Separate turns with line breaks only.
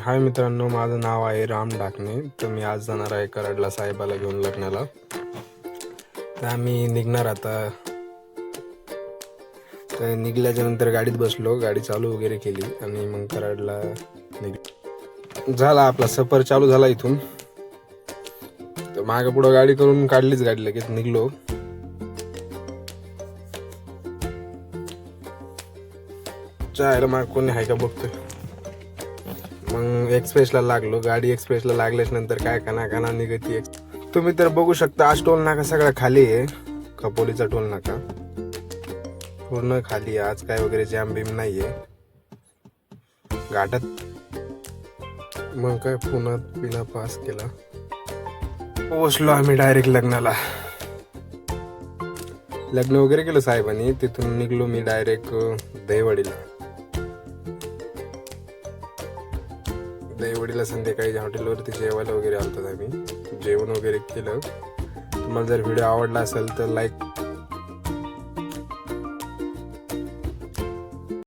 हाय मित्रांनो, माझं नाव आहे राम डाकणे. तर मी आज जाणार आहे कराडला साहेबाला घेऊन लग्नाला. तर आम्ही निघणार आता. तर निघल्याच्या नंतर गाडीत बसलो, गाडी चालू वगैरे केली आणि मग कराडला झाला आपला सफर चालू झाला इथून. तर मागं पुढं गाडी करून काढलीच गाडी, लगेच निघलो. चायला माग कोणी आहे का बघतोय. मग एक्सप्रेसला लागलो. गाडी एक्सप्रेसला लागल्याच नंतर काय काना निघती. तुम्ही तर बघू शकता, आज टोल नाका सगळा खाली आहे. खपोलीचा टोल नाका पूर्ण खाली आहे. आज काय वगैरे जाम बीम नाहीये घाटात. मग काय पुण्यात पिला पास केला, पोहोचलो आम्ही डायरेक्ट लग्नाला. लग्न वगैरे केलं साहेबांनी. तिथून निघलो मी डायरेक्ट दहीवडीला. दहीवडीला संध्याकाळी हॉटेलवरती जेवायला वगैरे आलतो आम्ही. जेवण वगैरे केलं. तुम्हाला जर व्हिडिओ आवडला असेल तर लाईक